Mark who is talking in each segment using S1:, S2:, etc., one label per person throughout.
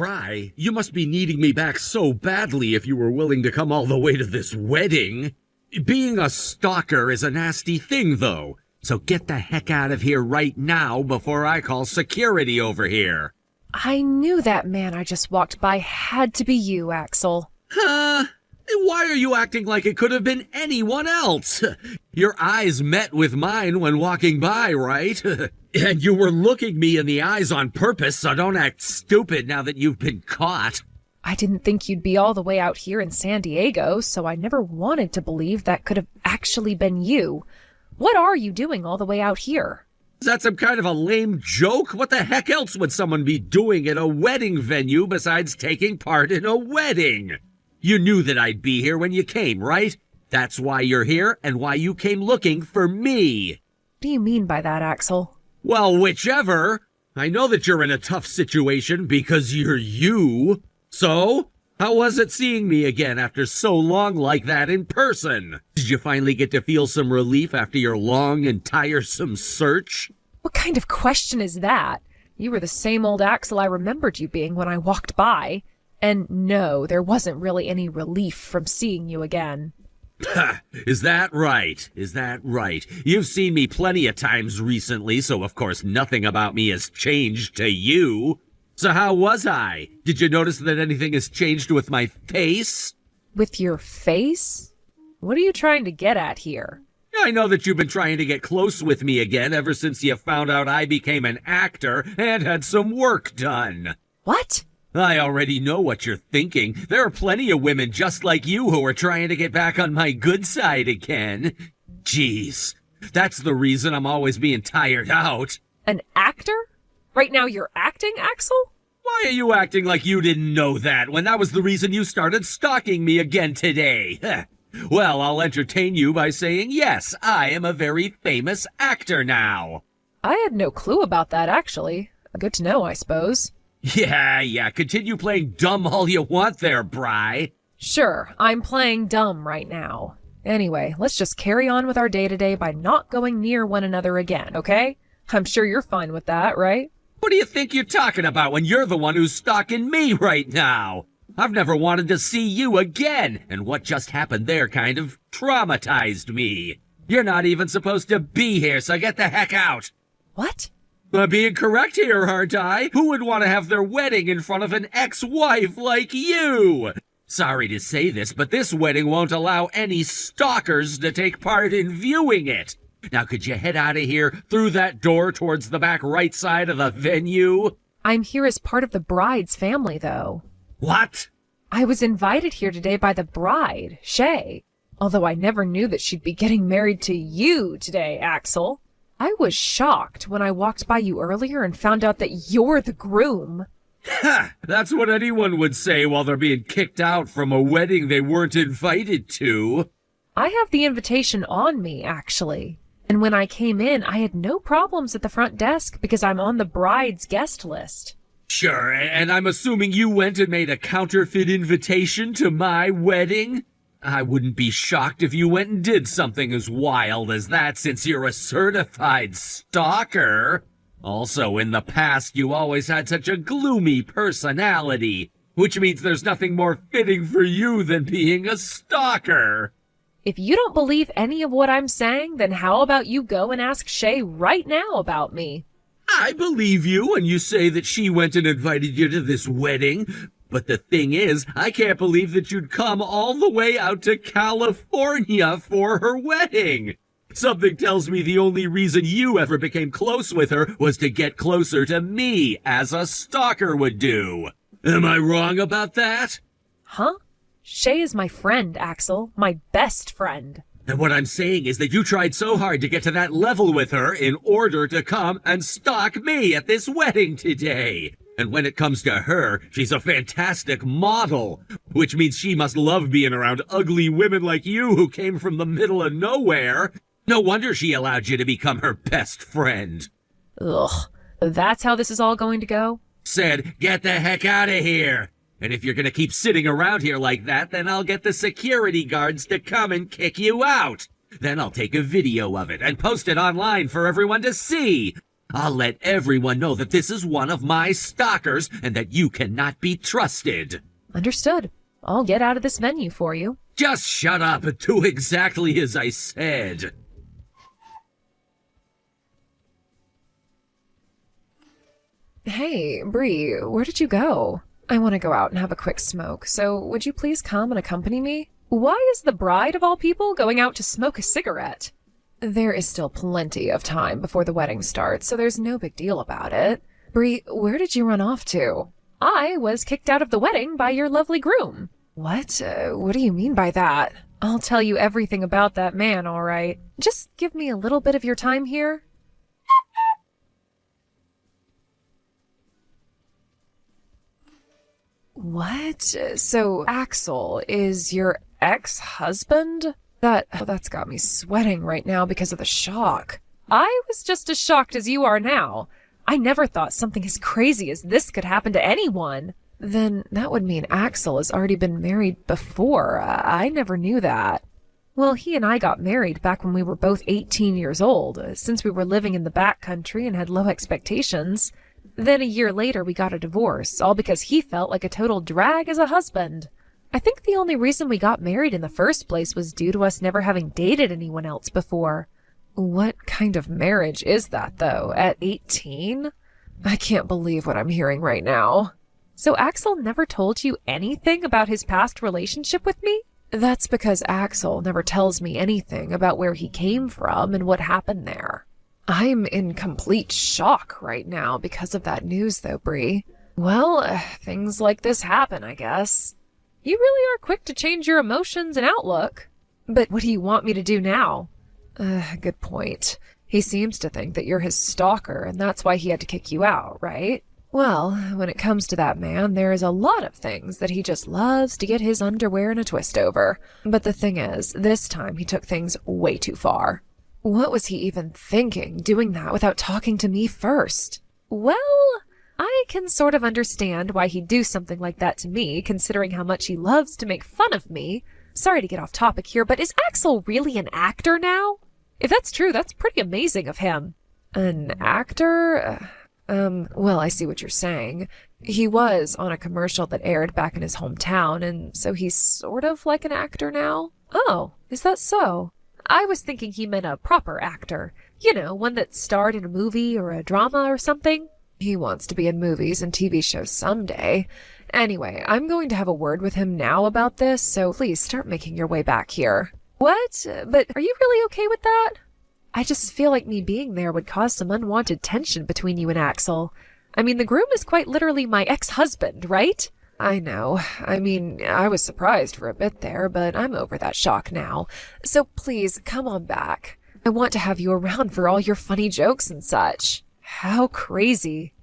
S1: Bry, you must be needing me back so badly if you were willing to come all the way to this wedding. Being a stalker is a nasty thing, though, so get the heck out of here right now before I call security over here.
S2: I knew that man I just walked by had to be you, Axel.
S1: Huh? Why are you acting like it could have been anyone else? Your eyes met with mine when walking by, right? And you were looking me in the eyes on purpose, so don't act stupid now that you've been caught.
S2: I didn't think you'd be all the way out here in San Diego, so I never wanted to believe that could have actually been you. What are you doing all the way out here?
S1: Is that some kind of a lame joke? What the heck else would someone be doing at a wedding venue besides taking part in a wedding? You knew that I'd be here when you came, right? That's why you're here and why you came looking for me.
S2: What do you mean by that, Axel?
S1: Well, whichever. I know that you're in a tough situation because you're you. So, how was it seeing me again after so long like that in person? Did you finally get to feel some relief after your long and tiresome search?
S2: What kind of question is that? You were the same old Axel I remembered you being when I walked by. And no, there wasn't really any relief from seeing you again.
S1: Is that right? Is that right? You've seen me plenty of times recently, so of course nothing about me has changed to you. So how was I? Did you notice that anything has changed with my face?
S2: With your face? What are you trying to get at here?
S1: I know that you've been trying to get close with me again ever since you found out I became an actor and had some work done.
S2: What?
S1: I already know what you're thinking. There are plenty of women just like you who are trying to get back on my good side again. Jeez, that's the reason I'm always being tired out.
S2: An actor? Right now you're acting, Axel?
S1: Why are you acting like you didn't know that when that was the reason you started stalking me again today? Well, I'll entertain you by saying yes, I am a very famous actor now.
S2: I had no clue about that, actually. Good to know, I suppose.
S1: Yeah, continue playing dumb all you want there, Bry.
S2: Sure, I'm playing dumb right now. Anyway, let's just carry on with our day-to-day by not going near one another again, okay? I'm sure you're fine with that, right?
S1: What do you think you're talking about when you're the one who's stalking me right now? I've never wanted to see you again, and what just happened there kind of traumatized me. You're not even supposed to be here, so get the heck out.
S2: What?
S1: I'm being correct here, aren't I? Who would want to have their wedding in front of an ex-wife like you? Sorry to say this, but this wedding won't allow any stalkers to take part in viewing it. Now, could you head out of here through that door towards the back right side of the venue?
S2: I'm here as part of the bride's family, though.
S1: What?
S2: I was invited here today by the bride, Shay. Although I never knew that she'd be getting married to you today, Axel. I was shocked when I walked by you earlier and found out that you're the groom.
S1: Ha! That's what anyone would say while they're being kicked out from a wedding they weren't invited to.
S2: I have the invitation on me, actually. And when I came in, I had no problems at the front desk because I'm on the bride's guest list.
S1: Sure, and I'm assuming you went and made a counterfeit invitation to my wedding? I wouldn't be shocked if you went and did something as wild as that since you're a certified stalker. Also, in the past, you always had such a gloomy personality, which means there's nothing more fitting for you than being a stalker.
S2: If you don't believe any of what I'm saying, then how about you go and ask Shay right now about me?
S1: I believe you when you say that she went and invited you to this wedding. But the thing is, I can't believe that you'd come all the way out to California for her wedding. Something tells me the only reason you ever became close with her was to get closer to me, as a stalker would do. Am I wrong about that?
S2: Huh? Shay is my friend, Axel. My best friend.
S1: And what I'm saying is that you tried so hard to get to that level with her in order to come and stalk me at this wedding today. And when it comes to her, she's a fantastic model, which means she must love being around ugly women like you who came from the middle of nowhere. No wonder she allowed you to become her best friend.
S2: Ugh, that's how this is all going to go?
S1: Said, get the heck out of here. And if you're gonna keep sitting around here like that, then I'll get the security guards to come and kick you out. Then I'll take a video of it and post it online for everyone to see. I'll let everyone know that this is one of my stalkers and that you cannot be trusted.
S2: Understood. I'll get out of this venue for you.
S1: Just shut up and do exactly as I said.
S2: Hey, Bree, where did you go? I want to go out and have a quick smoke, so would you please come and accompany me? Why is the bride of all people going out to smoke a cigarette? There is still plenty of time before the wedding starts, so there's no big deal about it. Bree, where did you run off to? I was kicked out of the wedding by your lovely groom. What? What do you mean by that? I'll tell you everything about that man, all right. Just give me a little bit of your time here. What? So Axel is your ex-husband? That's got me sweating right now because of the shock. I was just as shocked as you are now. I never thought something as crazy as this could happen to anyone. Then that would mean Axel has already been married before. I never knew that. Well, he and I got married back when we were both 18 years old, since we were living in the backcountry and had low expectations. Then a year later we got a divorce, all because he felt like a total drag as a husband. I think the only reason we got married in the first place was due to us never having dated anyone else before. What kind of marriage is that, though, at 18? I can't believe what I'm hearing right now. So Axel never told you anything about his past relationship with me? That's because Axel never tells me anything about where he came from and what happened there. I'm in complete shock right now because of that news, though, Bree. Well, things like this happen, I guess. You really are quick to change your emotions and outlook. But what do you want me to do now? Good point. He seems to think that you're his stalker, and that's why he had to kick you out, right? Well, when it comes to that man, there is a lot of things that he just loves to get his underwear in a twist over. But the thing is, this time he took things way too far. What was he even thinking, doing that without talking to me first? Well, I can sort of understand why he'd do something like that to me, considering how much he loves to make fun of me. Sorry to get off topic here, but is Axel really an actor now? If that's true, that's pretty amazing of him. An actor? Well, I see what you're saying. He was on a commercial that aired back in his hometown, and so he's sort of like an actor now? Oh, is that so? I was thinking he meant a proper actor. You know, one that starred in a movie or a drama or something. He wants to be in movies and TV shows someday. Anyway, I'm going to have a word with him now about this, so please start making your way back here. What? But are you really okay with that? I just feel like me being there would cause some unwanted tension between you and Axel. I mean, the groom is quite literally my ex-husband, right? I know. I mean, I was surprised for a bit there, but I'm over that shock now. So please, come on back. I want to have you around for all your funny jokes and such. How crazy.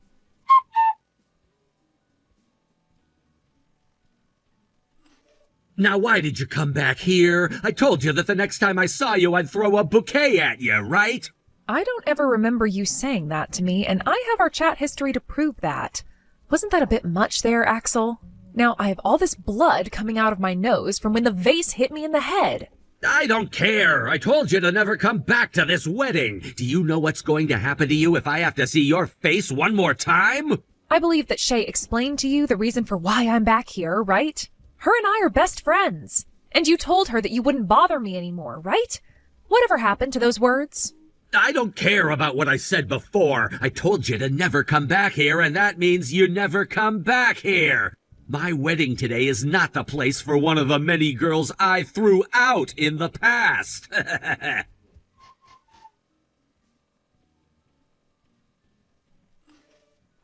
S1: Now why did you come back here? I told you that the next time I saw you I'd throw a bouquet at you, right?
S2: I don't ever remember you saying that to me, and I have our chat history to prove that. Wasn't that a bit much there, Axel? Now I have all this blood coming out of my nose from when the vase hit me in the head.
S1: I don't care. I told you to never come back to this wedding. Do you know what's going to happen to you if I have to see your face one more time?
S2: I believe that Shay explained to you the reason for why I'm back here, right? Her and I are best friends. And you told her that you wouldn't bother me anymore, right? Whatever happened to those words?
S1: I don't care about what I said before. I told you to never come back here, and that means you never come back here. My wedding today is not the place for one of the many girls I threw out in the past.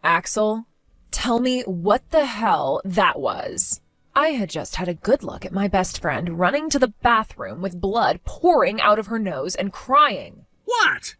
S2: Axel, tell me what the hell that was. I had just had a good look at my best friend running to the bathroom with blood pouring out of her nose and crying.
S1: What?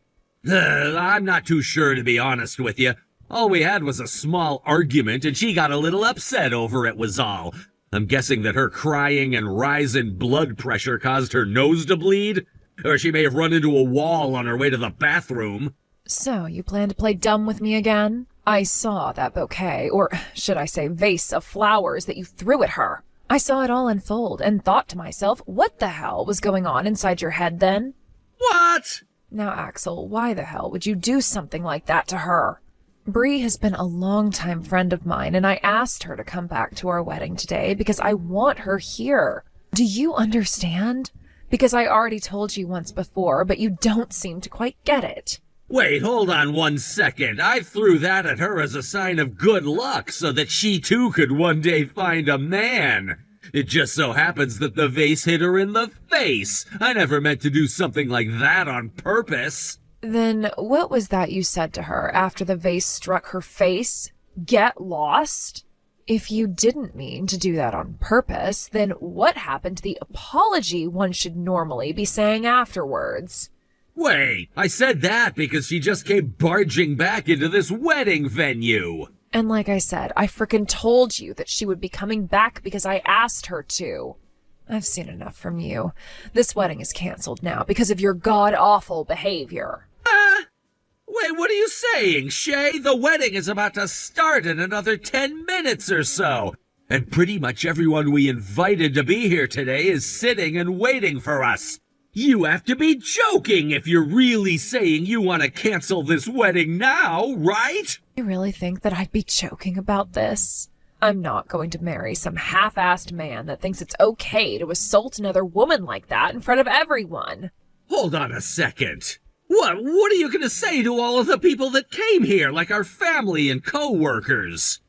S1: I'm not too sure, to be honest with you. All we had was a small argument, and she got a little upset over it was all. I'm guessing that her crying and rise in blood pressure caused her nose to bleed? Or she may have run into a wall on her way to the bathroom.
S2: So, you plan to play dumb with me again? I saw that bouquet, or should I say vase of flowers that you threw at her. I saw it all unfold and thought to myself, what the hell was going on inside your head then?
S1: What?
S2: Now, Axel, why the hell would you do something like that to her? Bree has been a longtime friend of mine, and I asked her to come back to our wedding today because I want her here. Do you understand? Because I already told you once before, but you don't seem to quite get it.
S1: Wait, hold on 1 second. I threw that at her as a sign of good luck so that she too could one day find a man. It just so happens that the vase hit her in the face. I never meant to do something like that on purpose.
S2: Then what was that you said to her after the vase struck her face? Get lost? If you didn't mean to do that on purpose, then what happened to the apology one should normally be saying afterwards?
S1: Wait, I said that because she just came barging back into this wedding venue.
S2: And like I said, I frickin' told you that she would be coming back because I asked her to. I've seen enough from you. This wedding is canceled now because of your god-awful behavior.
S1: Wait, what are you saying, Shay? The wedding is about to start in another 10 minutes or so. And pretty much everyone we invited to be here today is sitting and waiting for us. You have to be joking if you're really saying you want to cancel this wedding now, right?
S2: You really think that I'd be joking about this? I'm not going to marry some half-assed man that thinks it's okay to assault another woman like that in front of everyone.
S1: Hold on a second. What are you going to say to all of the people that came here, like our family and co-workers?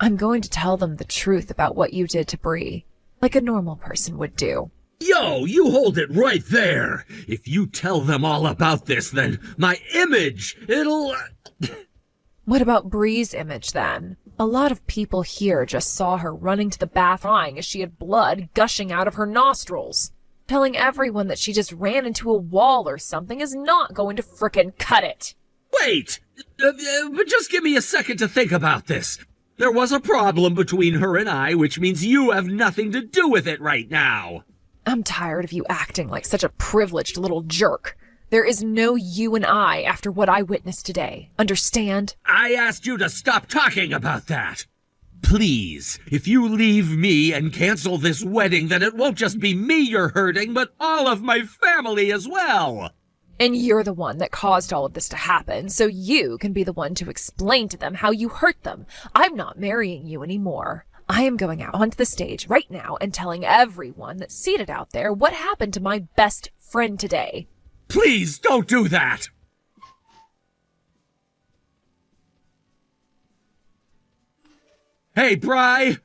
S2: I'm going to tell them the truth about what you did to Bree, like a normal person would do.
S1: Yo, you hold it right there. If you tell them all about this, then my image, it'll...
S2: What about Bree's image, then? A lot of people here just saw her running to the bath crying as she had blood gushing out of her nostrils. Telling everyone that she just ran into a wall or something is not going to frickin' cut it.
S1: Wait! But just give me a second to think about this. There was a problem between her and I, which means you have nothing to do with it right now.
S2: I'm tired of you acting like such a privileged little jerk. There is no you and I after what I witnessed today. Understand?
S1: I asked you to stop talking about that. Please, if you leave me and cancel this wedding, then it won't just be me you're hurting, but all of my family as well.
S2: And you're the one that caused all of this to happen, so you can be the one to explain to them how you hurt them. I'm not marrying you anymore. I am going out onto the stage right now and telling everyone that's seated out there what happened to my best friend today.
S1: Please don't do that. Hey, Bri!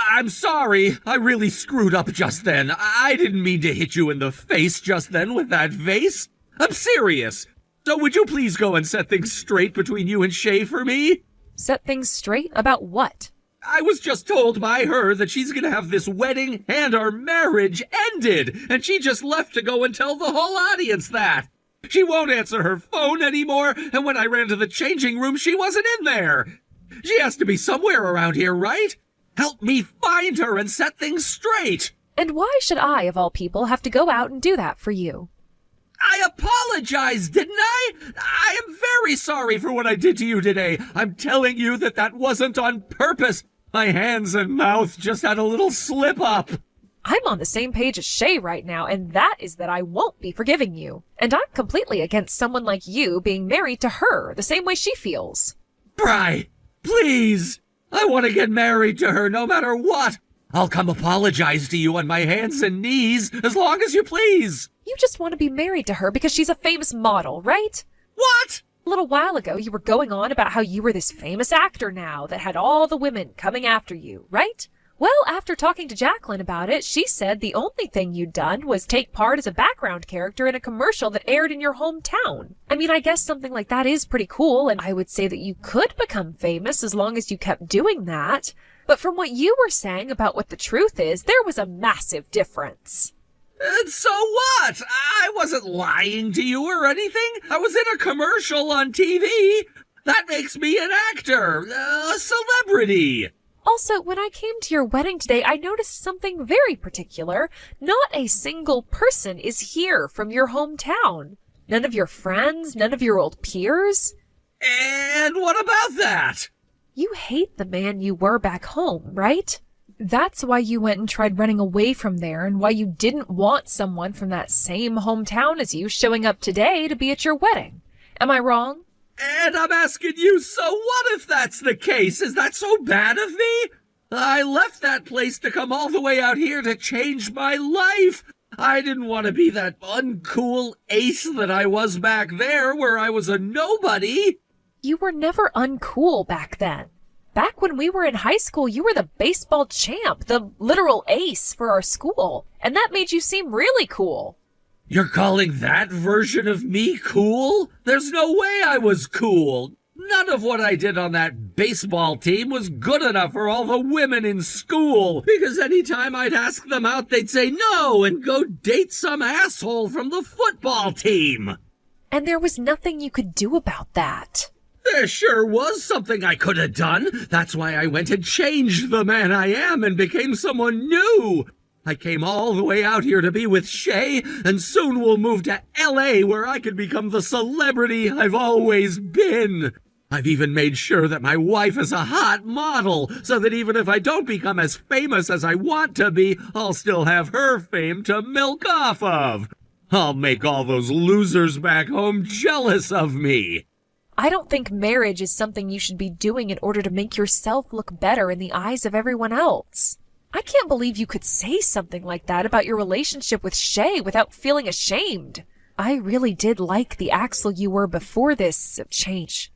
S1: I'm sorry. I really screwed up just then. I didn't mean to hit you in the face just then with that vase. I'm serious. So would you please go and set things straight between you and Shay for me?
S2: Set things straight? About what?
S1: I was just told by her that she's gonna have this wedding and our marriage ended, and she just left to go and tell the whole audience that. She won't answer her phone anymore, and when I ran to the changing room, she wasn't in there. She has to be somewhere around here, right? Help me find her and set things straight.
S2: And why should I, of all people, have to go out and do that for you?
S1: I apologized, didn't I? I am very sorry for what I did to you today. I'm telling you that wasn't on purpose. My hands and mouth just had a little slip up.
S2: I'm on the same page as Shay right now, and that is that I won't be forgiving you. And I'm completely against someone like you being married to her the same way she feels.
S1: Bri, please. I want to get married to her no matter what. I'll come apologize to you on my hands and knees as long as you please.
S2: You just want to be married to her because she's a famous model, right?
S1: What?
S2: A little while ago, you were going on about how you were this famous actor now that had all the women coming after you, right? Well, after talking to Jacqueline about it, she said the only thing you'd done was take part as a background character in a commercial that aired in your hometown. I mean, I guess something like that is pretty cool, and I would say that you could become famous as long as you kept doing that. But from what you were saying about what the truth is, there was a massive difference.
S1: And so what? I wasn't lying to you or anything. I was in a commercial on TV. That makes me an actor, a celebrity.
S2: Also, when I came to your wedding today, I noticed something very particular. Not a single person is here from your hometown. None of your friends, none of your old peers.
S1: And what about that?
S2: You hate the man you were back home, right? That's why you went and tried running away from there, and why you didn't want someone from that same hometown as you showing up today to be at your wedding. Am I wrong?
S1: And I'm asking you, so what if that's the case? Is that so bad of me? I left that place to come all the way out here to change my life. I didn't want to be that uncool ace that I was back there, where I was a nobody.
S2: You were never uncool back then. Back when we were in high school, you were the baseball champ, the literal ace for our school, and that made you seem really cool.
S1: You're calling that version of me cool? There's no way I was cool. None of what I did on that baseball team was good enough for all the women in school, because anytime I'd ask them out, they'd say no and go date some asshole from the football team.
S2: And there was nothing you could do about that.
S1: There sure was something I could have done. That's why I went and changed the man I am and became someone new. I came all the way out here to be with Shay, and soon we'll move to LA where I can become the celebrity I've always been. I've even made sure that my wife is a hot model, so that even if I don't become as famous as I want to be, I'll still have her fame to milk off of. I'll make all those losers back home jealous of me.
S2: I don't think marriage is something you should be doing in order to make yourself look better in the eyes of everyone else. I can't believe you could say something like that about your relationship with Shay without feeling ashamed. I really did like the Axel you were before this change.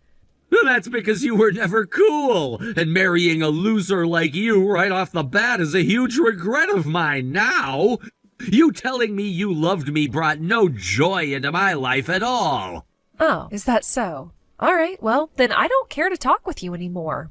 S1: That's because you were never cool, and marrying a loser like you right off the bat is a huge regret of mine now. You telling me you loved me brought no joy into my life at all.
S2: Oh, is that so? All right, well, then I don't care to talk with you anymore.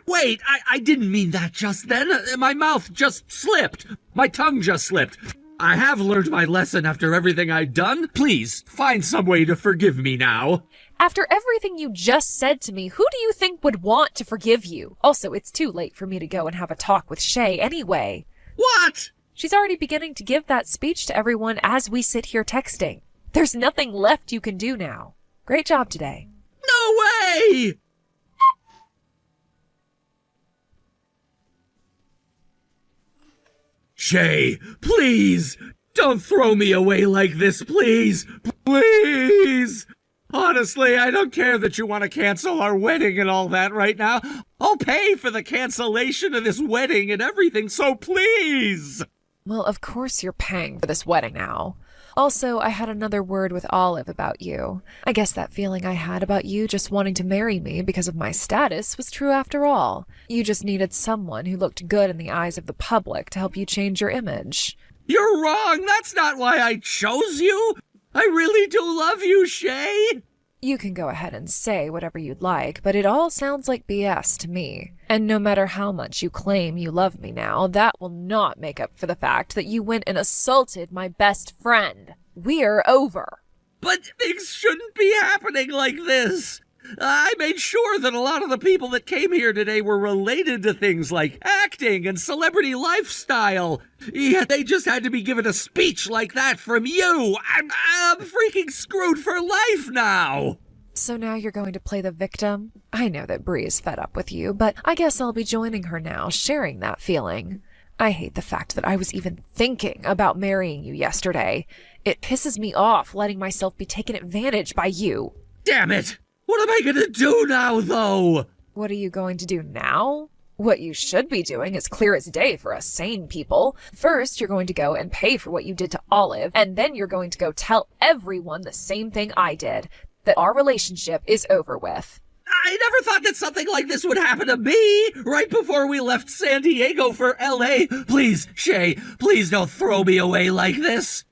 S1: Wait, I didn't mean that just then. My mouth just slipped. My tongue just slipped. I have learned my lesson after everything I've done. Please, find some way to forgive me now.
S2: After everything you just said to me, who do you think would want to forgive you? Also, it's too late for me to go and have a talk with Shay anyway.
S1: What?
S2: She's already beginning to give that speech to everyone as we sit here texting. There's nothing left you can do now. Great job today.
S1: No way! Shay, please, don't throw me away like this, please. Please! Honestly, I don't care that you want to cancel our wedding and all that right now. I'll pay for the cancellation of this wedding and everything, so please!
S2: Well, of course you're paying for this wedding now. Also, I had another word with Olive about you. I guess that feeling I had about you just wanting to marry me because of my status was true after all. You just needed someone who looked good in the eyes of the public to help you change your image.
S1: You're wrong! That's not why I chose you! I really do love you, Shay!
S2: You can go ahead and say whatever you'd like, but it all sounds like BS to me. And no matter how much you claim you love me now, that will not make up for the fact that you went and assaulted my best friend. We're over.
S1: But things shouldn't be happening like this. I made sure that a lot of the people that came here today were related to things like acting and celebrity lifestyle. Yet they just had to be given a speech like that from you. I'm freaking screwed for life now.
S2: So now you're going to play the victim? I know that Bree is fed up with you, but I guess I'll be joining her now, sharing that feeling. I hate the fact that I was even thinking about marrying you yesterday. It pisses me off letting myself be taken advantage by you.
S1: Damn it! What am I gonna do now, though?
S2: What are you going to do now? What you should be doing is clear as day for us sane people. First, you're going to go and pay for what you did to Olive, and then you're going to go tell everyone the same thing I did, that our relationship is over with.
S1: I never thought that something like this would happen to me right before we left San Diego for LA. Please, Shay, please don't throw me away like this.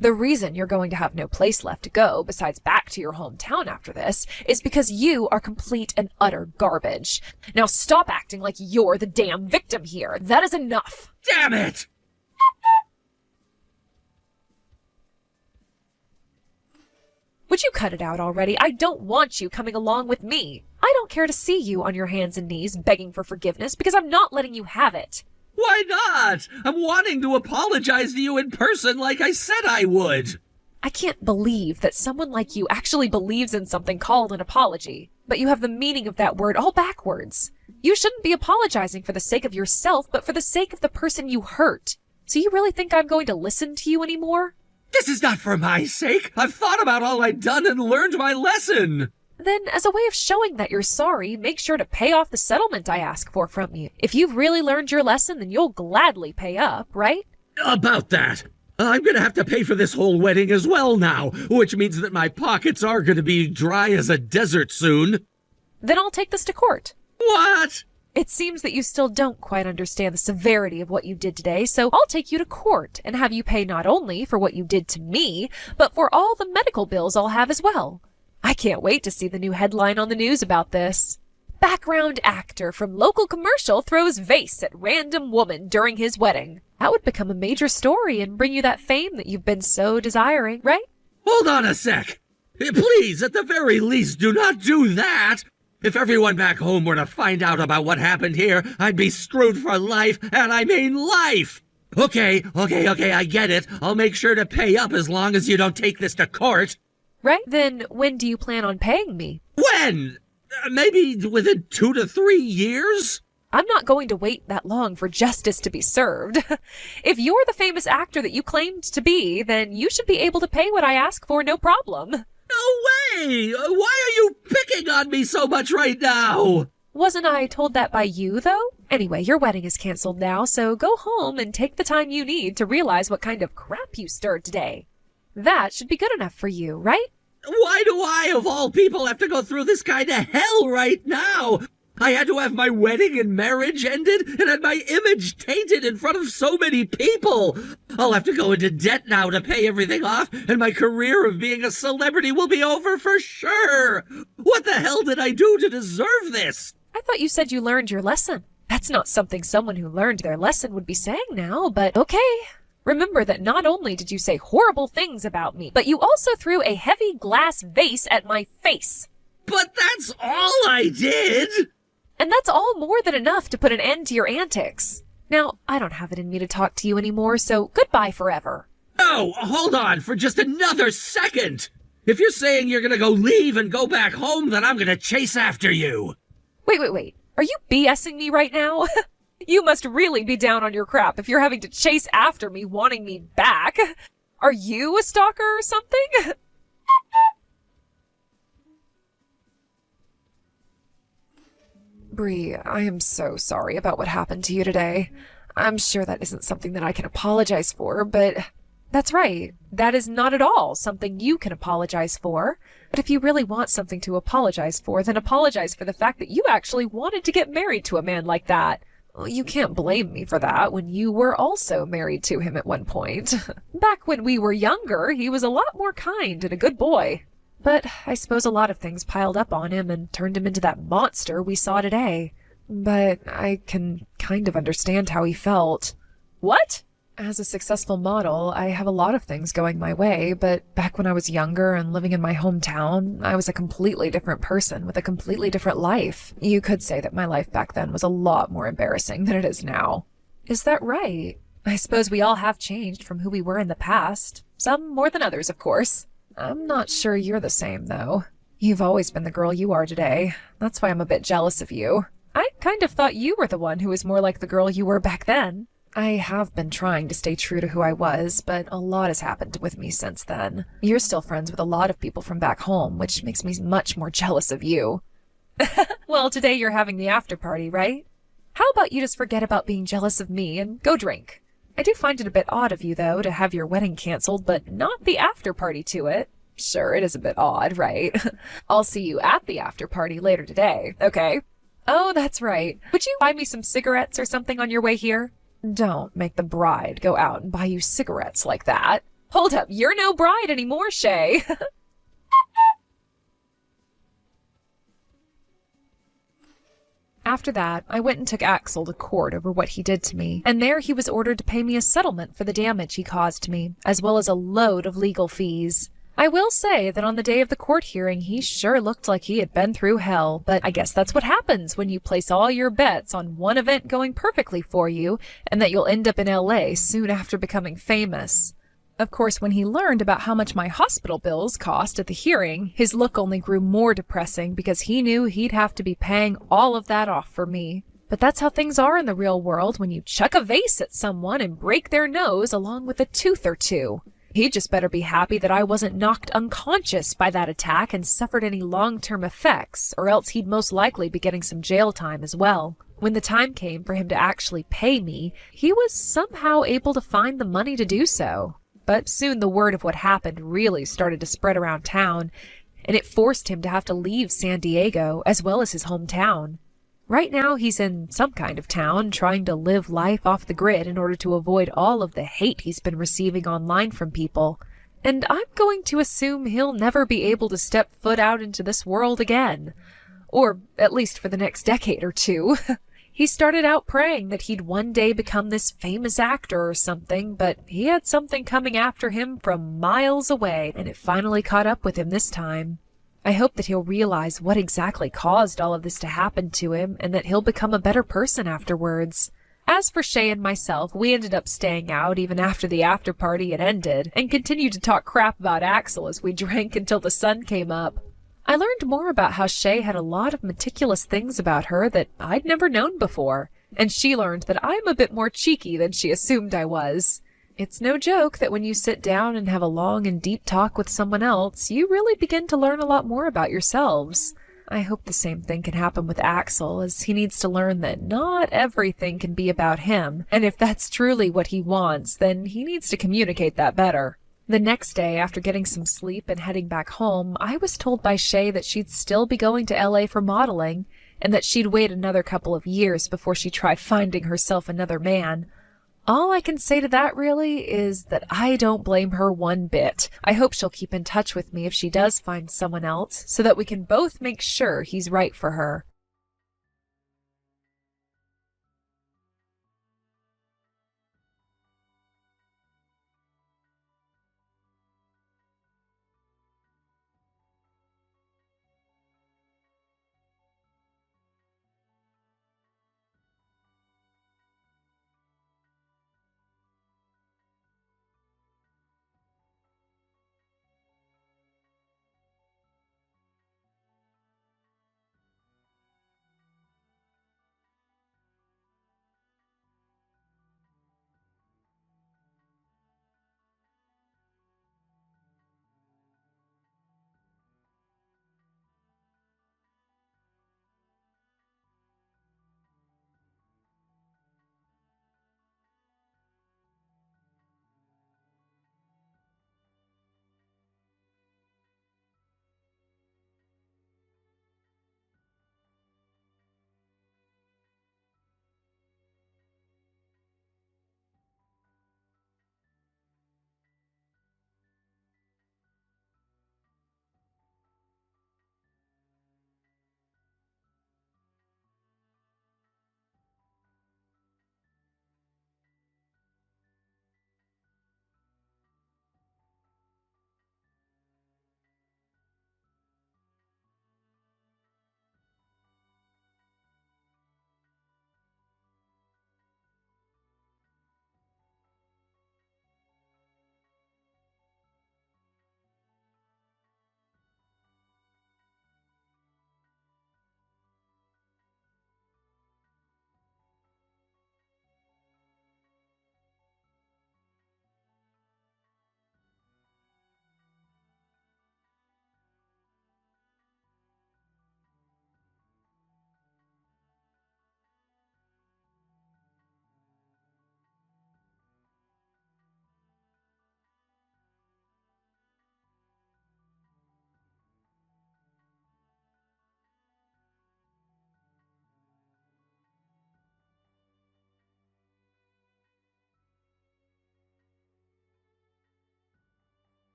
S2: The reason you're going to have no place left to go besides back to your hometown after this is because you are complete and utter garbage. Now stop acting like you're the damn victim here. That is enough.
S1: Damn it!
S2: Would you cut it out already? I don't want you coming along with me. I don't care to see you on your hands and knees begging for forgiveness because I'm not letting you have it.
S1: Why not? I'm wanting to apologize to you in person like I said I would.
S2: I can't believe that someone like you actually believes in something called an apology, but you have the meaning of that word all backwards. You shouldn't be apologizing for the sake of yourself, but for the sake of the person you hurt. So you really think I'm going to listen to you anymore?
S1: This is not for my sake. I've thought about all I'd done and learned my lesson.
S2: Then, as a way of showing that you're sorry, make sure to pay off the settlement I ask for from you. If you've really learned your lesson, then you'll gladly pay up, right?
S1: About that, I'm gonna have to pay for this whole wedding as well now, which means that my pockets are gonna be dry as a desert soon.
S2: Then I'll take this to court.
S1: What?
S2: It seems that you still don't quite understand the severity of what you did today, so I'll take you to court and have you pay not only for what you did to me, but for all the medical bills I'll have as well. I can't wait to see the new headline on the news about this. Background actor from local commercial throws vase at random woman during his wedding. That would become a major story and bring you that fame that you've been so desiring, right?
S1: Hold on a sec. Please, at the very least, do not do that. If everyone back home were to find out about what happened here, I'd be screwed for life, and I mean life. Okay, I get it. I'll make sure to pay up as long as you don't take this to court.
S2: Right? Then when do you plan on paying me?
S1: When? Maybe within 2 to 3 years?
S2: I'm not going to wait that long for justice to be served. If you're the famous actor that you claimed to be, then you should be able to pay what I ask for, no problem.
S1: No way! Why are you picking on me so much right now?
S2: Wasn't I told that by you, though? Anyway, your wedding is canceled now, so go home and take the time you need to realize what kind of crap you stirred today. That should be good enough for you, right?
S1: Why do I, of all people, have to go through this kind of hell right now? I had to have my wedding and marriage ended and had my image tainted in front of so many people. I'll have to go into debt now to pay everything off, and my career of being a celebrity will be over for sure. What the hell did I do to deserve this?
S2: I thought you said you learned your lesson. That's not something someone who learned their lesson would be saying now, but okay. Remember that not only did you say horrible things about me, but you also threw a heavy glass vase at my face.
S1: But that's all I did.
S2: And that's all more than enough to put an end to your antics. Now, I don't have it in me to talk to you anymore, so goodbye forever.
S1: Oh, hold on for just another second. If you're saying you're gonna go leave and go back home, then I'm gonna chase after you.
S2: Wait. Are you BSing me right now? You must really be down on your crap if you're having to chase after me wanting me back. Are you a stalker or something? Bree, I am so sorry about what happened to you today. I'm sure that isn't something that I can apologize for, but that's right. That is not at all something you can apologize for. But if you really want something to apologize for, then apologize for the fact that you actually wanted to get married to a man like that. Well, you can't blame me for that when you were also married to him at one point. Back when we were younger, he was a lot more kind and a good boy. But I suppose a lot of things piled up on him and turned him into that monster we saw today. But I can kind of understand how he felt. What? As a successful model, I have a lot of things going my way, but back when I was younger and living in my hometown, I was a completely different person with a completely different life. You could say that my life back then was a lot more embarrassing than it is now. Is that right? I suppose we all have changed from who we were in the past. Some more than others, of course. I'm not sure you're the same, though. You've always been the girl you are today. That's why I'm a bit jealous of you. I kind of thought you were the one who was more like the girl you were back then. I have been trying to stay true to who I was, but a lot has happened with me since then. You're still friends with a lot of people from back home, which makes me much more jealous of you. Well, today you're having the after party, right? How about you just forget about being jealous of me and go drink? I do find it a bit odd of you, though, to have your wedding canceled, but not the after party to it. Sure, it is a bit odd, right? I'll see you at the after party later today, okay? Oh, that's right. Would you buy me some cigarettes or something on your way here? Don't make the bride go out and buy you cigarettes like that. Hold up, you're no bride anymore, Shay. After that, I went and took Axel to court over what he did to me, and there he was ordered to pay me a settlement for the damage he caused me, as well as a load of legal fees. I will say that on the day of the court hearing, he sure looked like he had been through hell, but I guess that's what happens when you place all your bets on one event going perfectly for you, and that you'll end up in LA soon after becoming famous. Of course, when he learned about how much my hospital bills cost at the hearing, his look only grew more depressing because he knew he'd have to be paying all of that off for me. But that's how things are in the real world when you chuck a vase at someone and break their nose along with a tooth or two. He'd just better be happy that I wasn't knocked unconscious by that attack and suffered any long-term effects, or else he'd most likely be getting some jail time as well. When the time came for him to actually pay me, he was somehow able to find the money to do so. But soon the word of what happened really started to spread around town, and it forced him to have to leave San Diego as well as his hometown. Right now he's in some kind of town trying to live life off the grid in order to avoid all of the hate he's been receiving online from people. And I'm going to assume he'll never be able to step foot out into this world again. Or at least for the next decade or two. He started out praying that he'd one day become this famous actor or something, but he had something coming after him from miles away, and it finally caught up with him this time. I hope that he'll realize what exactly caused all of this to happen to him, and that he'll become a better person afterwards. As for Shay and myself, we ended up staying out even after the after party had ended, and continued to talk crap about Axel as we drank until the sun came up. I learned more about how Shay had a lot of meticulous things about her that I'd never known before, and she learned that I'm a bit more cheeky than she assumed I was. It's no joke that when you sit down and have a long and deep talk with someone else, you really begin to learn a lot more about yourselves. I hope the same thing can happen with Axel, as he needs to learn that not everything can be about him, and if that's truly what he wants, then he needs to communicate that better. The next day, after getting some sleep and heading back home, I was told by Shay that she'd still be going to LA for modeling, and that she'd wait another couple of years before she tried finding herself another man. All I can say to that, really, is that I don't blame her one bit. I hope she'll keep in touch with me if she does find someone else, so that we can both make sure he's right for her.